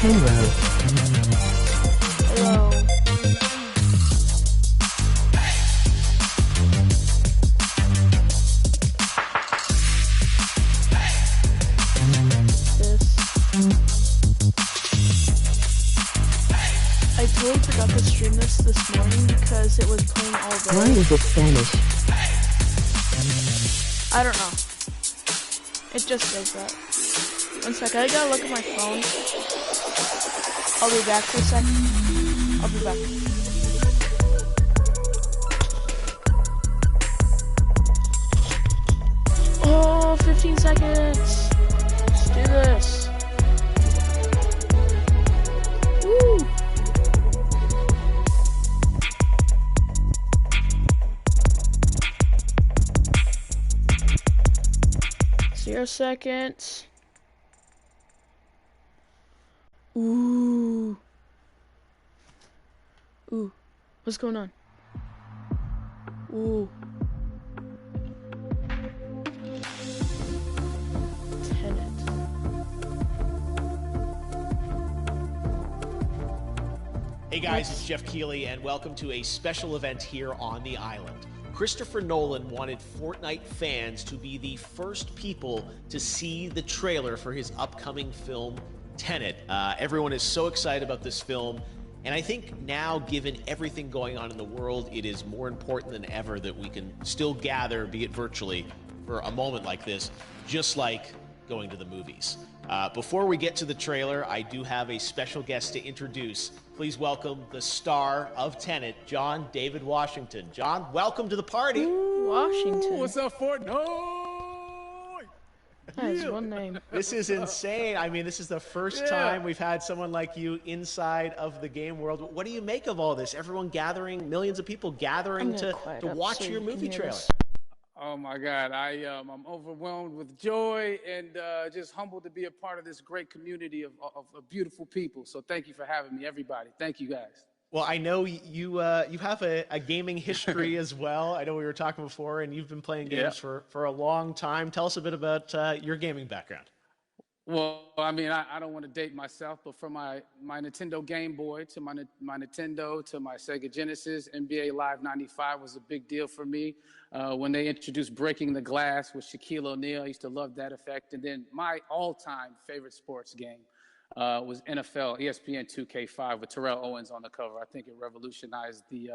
Hello. I totally forgot to stream this morning because it was playing all day. Why is it Spanish? I don't know. It just does that. One sec, I gotta look at my phone. I'll be back for a second. I'll be back. Oh, 15 seconds. Let's do this. Woo. Zero seconds. Ooh. Ooh. What's going on? Ooh. Tenet. Hey guys, it's Jeff Keighley, and welcome to a special event here on the island. Christopher Nolan wanted Fortnite fans to be the first people to see the trailer for his upcoming film, Tenet. Everyone is so excited about this film, and I think now, given everything going on in the world, it is more important than ever that we can still gather, be it virtually, for a moment like this, just like going to the movies. Before we get to the trailer, I do have a special guest to introduce. Please welcome the star of Tenet, John David Washington. John, welcome to the party. Washington. What's up, Fortnite? That is one name. This is insane. I mean, this is the first time we've had someone like you inside of the game world. What do you make of all this? Everyone gathering, millions of people gathering to watch your movie trailer. Oh my God, I'm overwhelmed with joy and just humbled to be a part of this great community of beautiful people. So thank you for having me, everybody. Thank you, guys. Well, I know you have a gaming history as well. I know we were talking before, and you've been playing games for a long time. Tell us a bit about your gaming background. Well, I mean, I don't want to date myself, but from my Nintendo Game Boy to my Nintendo to my Sega Genesis, NBA Live 95 was a big deal for me. When they introduced Breaking the Glass with Shaquille O'Neal, I used to love that effect. And then my all-time favorite sports game was NFL ESPN 2K5 with Terrell Owens on the cover. I think it revolutionized the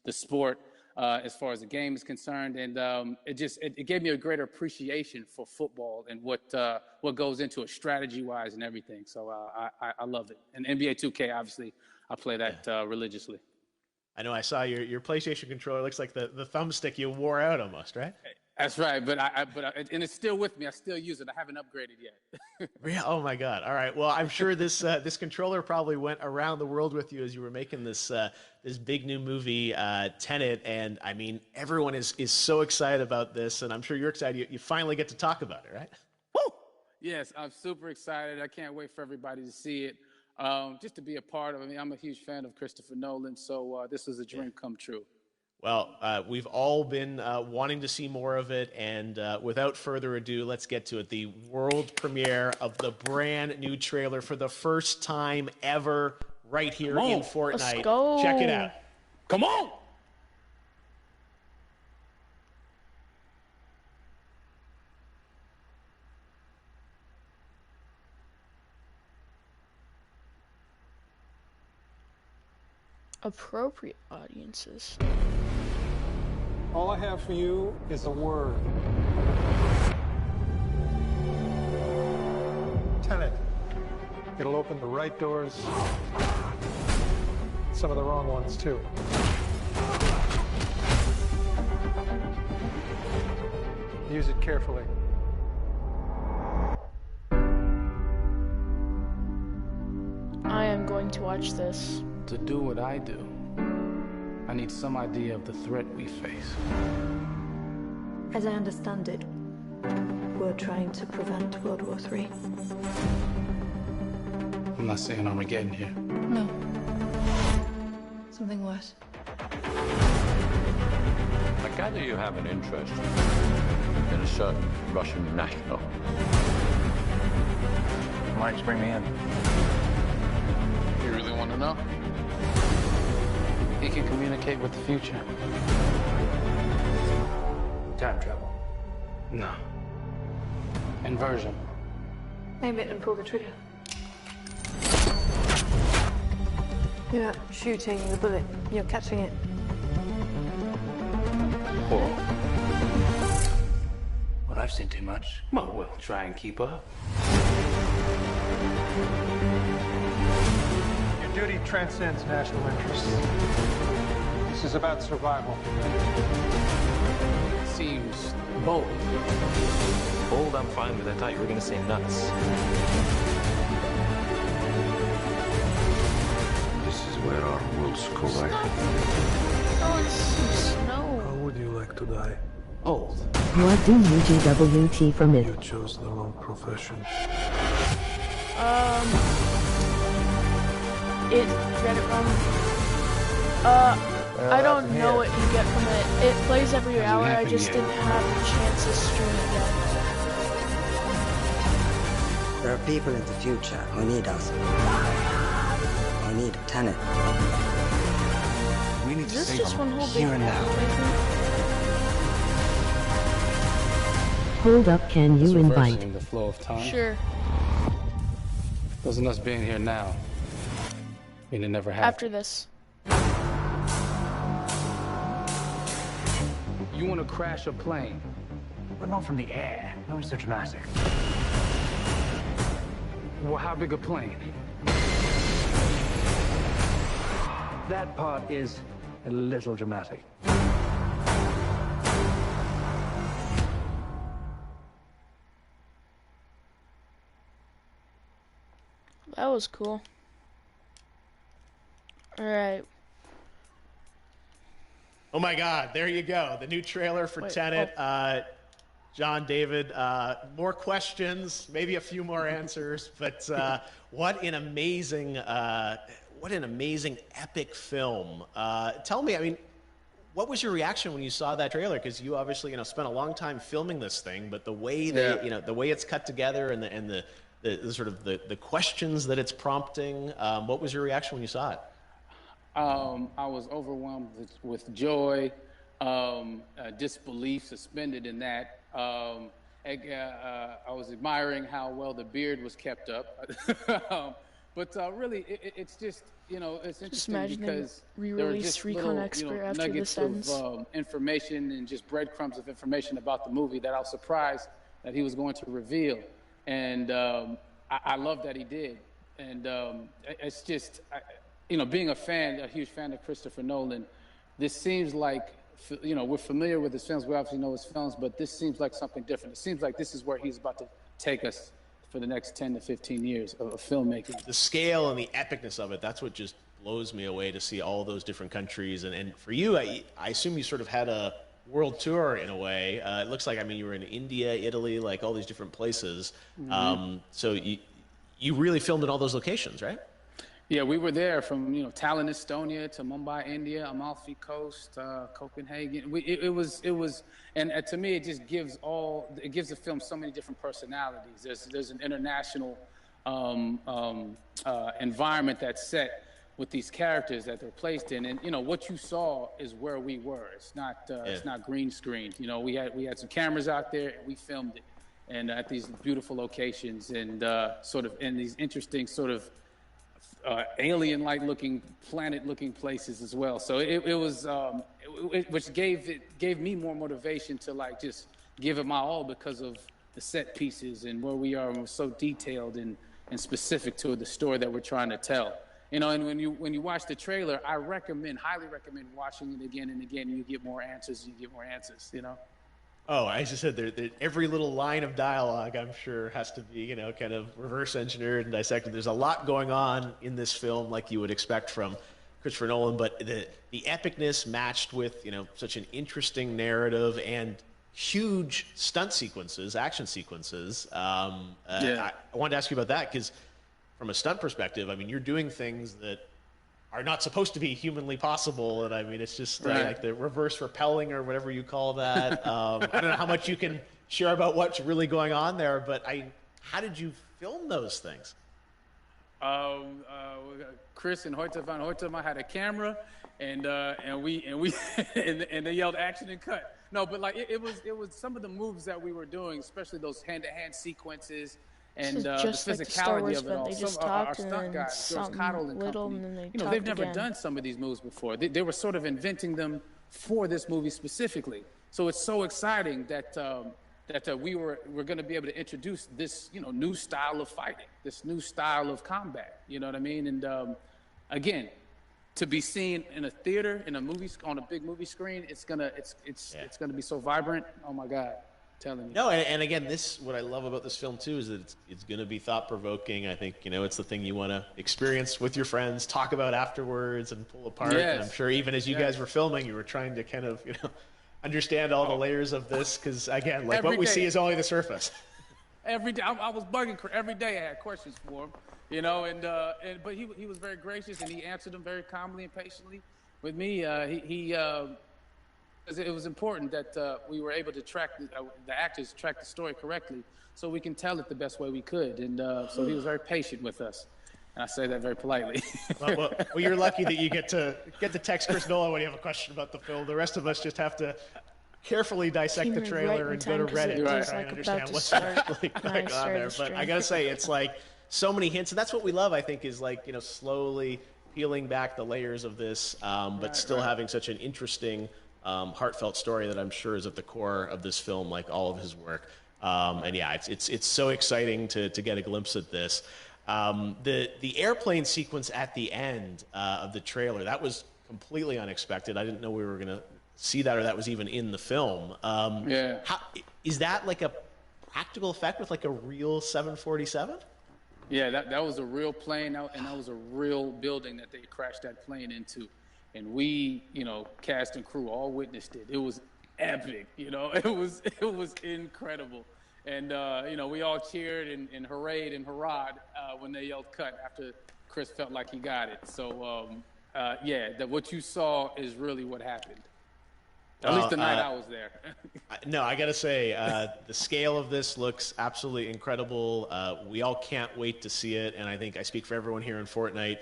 sport as far as the game is concerned, and it gave me a greater appreciation for football and what goes into it strategy-wise and everything. So I love it. And NBA 2K, obviously, I play that religiously. I know I saw your PlayStation controller. Looks like the thumbstick you wore out almost, right? That's right, but and it's still with me. I still use it. I haven't upgraded yet. Yeah. Oh my God. All right. Well, I'm sure this controller probably went around the world with you as you were making this big new movie, Tenet. And I mean, everyone is so excited about this, and I'm sure you're excited. You finally get to talk about it, right? Woo! Yes, I'm super excited. I can't wait for everybody to see it. Just to be a part of it. I mean, I'm a huge fan of Christopher Nolan, so this is a dream come true. Well, we've all been wanting to see more of it, and without further ado, let's get to it. The world premiere of the brand new trailer for the first time ever right here in Fortnite. Let's go. Check it out. Come on! Appropriate audiences. All I have for you is a word. Tenet. It'll open the right doors, some of the wrong ones too. Use it carefully. I am going to watch this. To do what I do, I need some idea of the threat we face. As I understand it, we're trying to prevent World War III. I'm not saying Armageddon here. No. Something worse. I gather you have an interest in a certain Russian national. Mike's bring me in. really want to know? He can communicate with the future. Time travel. No. Inversion. Aim it and pull the trigger. You're not shooting the bullet, you're catching it. Whoa. Well, I've seen too much. Well, we'll try and keep up. Your duty transcends national interests. This is about survival. Seems bold. Bold, I'm fine with. I thought you were going to say nuts. This is where our worlds collide. Oh, it's snow. How would you like to die? Old. What do you GWT from it? You chose the wrong profession. Get it from. I don't know what you get from it. It plays every hour. I just didn't have a chance to stream it yet. There are people in the future who need us. Who need a tenant. We need to Is this save just one them whole here big and now. Hold up, can you invite? Reversing the flow of time. Sure. Doesn't us being here now mean it never happened? After this. You want to crash a plane? But not from the air. That was so dramatic. Well, how big a plane? That part is a little dramatic. That was cool. Alright. Oh my God, there you go. The new trailer for Tenet. John, David, more questions, maybe a few more answers, but what an amazing epic film. Tell me, I mean, what was your reaction when you saw that trailer? Because you obviously, spent a long time filming this thing, but the way the way it's cut together and the sort of the questions that it's prompting, what was your reaction when you saw it? I was overwhelmed with joy, disbelief, suspended in that. I was admiring how well the beard was kept up. But really, it's just, it's interesting because there are just little nuggets of information and just breadcrumbs of information about the movie that I was surprised that he was going to reveal. And I love that he did. And it's just... being a huge fan of Christopher Nolan, this seems like, we're familiar with his films, we obviously know his films, but this seems like something different. It seems like this is where he's about to take us for the next 10 to 15 years of filmmaking. The scale and the epicness of it, that's what just blows me away to see all those different countries. And for you, I assume you sort of had a world tour in a way. It looks like, you were in India, Italy, like all these different places. Mm-hmm. So you really filmed in all those locations, right? Yeah, we were there from Tallinn, Estonia, to Mumbai, India, Amalfi Coast, Copenhagen. It was, and to me, it just gives the film so many different personalities. There's an international environment that's set with these characters that they're placed in, and what you saw is where we were. It's not green screened. We had some cameras out there, and we filmed it, and at these beautiful locations, and sort of in these interesting sort of alien-like looking, planet-looking places as well. So it was, which gave me more motivation to just give it my all because of the set pieces and where we are, and we're so detailed and specific to the story that we're trying to tell. And when you watch the trailer, I highly recommend watching it again and again. And you get more answers. Oh, as I said, every little line of dialogue, I'm sure, has to be, kind of reverse engineered and dissected. There's a lot going on in this film, like you would expect from Christopher Nolan, but the epicness matched with, such an interesting narrative and huge stunt sequences, action sequences. I wanted to ask you about that because from a stunt perspective, you're doing things that are not supposed to be humanly possible, and it's just like the reverse rappelling or whatever you call that. I don't know how much you can share about what's really going on there, but how did you film those things? Chris and Hoyte van Hoytema had a camera, and they yelled action and cut. No, but like it was some of the moves that we were doing, especially those hand-to-hand sequences and the physicality of it all. They just Some our talked stunt and then guys, George Cottle and little, company, and then they you know, they've talked never again. done some of these moves before. They were sort of inventing them for this movie specifically. So it's so exciting that we're going to be able to introduce this, you know, new style of fighting, this new style of combat. You know what I mean? And again, to be seen in a theater, in a movie, on a big movie screen, it's gonna be so vibrant. Oh my God, I'm telling you. No, and again, what I love about this film too is that it's going to be thought provoking. I think, you know, it's the thing you want to experience with your friends, talk about afterwards, and pull apart. Yes. And I'm sure even as you guys were filming, you were trying to kind of, you know, understand all the layers of this, because again, like what we see is only the surface. Every day, I was bugging. Every day, I had questions for him, you know, but he was very gracious, and he answered them very calmly and patiently. With me, it was important that we were able to track the actors track the story correctly, so we can tell it the best way we could, and so he was very patient with us. And I say that very politely. well, you're lucky that you get to text Chris Nolan when you have a question about the film. The rest of us just have to carefully dissect the trailer and go to Reddit to try and understand what's actually going on there. But I gotta say, it's like so many hints, and that's what we love. I think is like, you know, slowly peeling back the layers of this, but still having such an interesting, heartfelt story that I'm sure is at the core of this film, like all of his work. And yeah, it's so exciting to get a glimpse at this. The airplane sequence at the end of the trailer, that was completely unexpected. I didn't know we were going to see that, or that was even in the film. Is that like a practical effect with like a real 747? Yeah, that was a real plane, and that was a real building that they crashed that plane into. And we, you know, cast and crew all witnessed it. It was epic, you know. It was incredible. And, you know, we all cheered and hurrayed and hurrahed when they yelled cut after Chris felt like he got it. So, what you saw is really what happened. At least the night I was there. No, I got to say, the scale of this looks absolutely incredible. We all can't wait to see it. And I think I speak for everyone here in Fortnite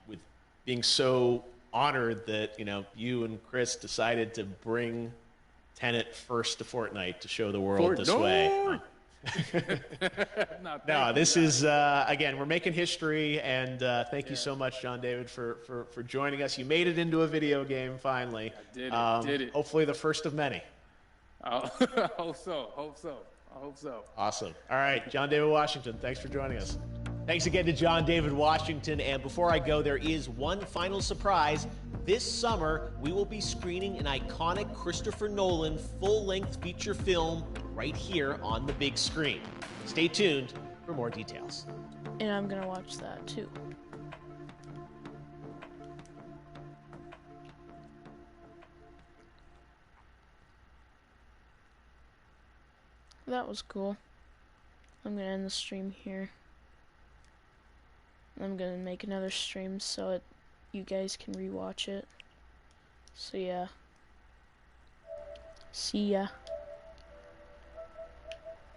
with being so honored that, you know, you and Chris decided to bring Tenet first to Fortnite to show the world this way. No, this is, again, we're making history, and thank you so much, John David, for joining us. You made it into a video game, finally. I did it. Hopefully the first of many. I hope so. Awesome. All right, John David Washington, thanks for joining us. Thanks again to John David Washington. And before I go, there is one final surprise. This summer, we will be screening an iconic Christopher Nolan full-length feature film right here on the big screen. Stay tuned for more details. And I'm going to watch that too. That was cool. I'm going to end the stream here. I'm going to make another stream so you guys can rewatch it. So yeah. See ya.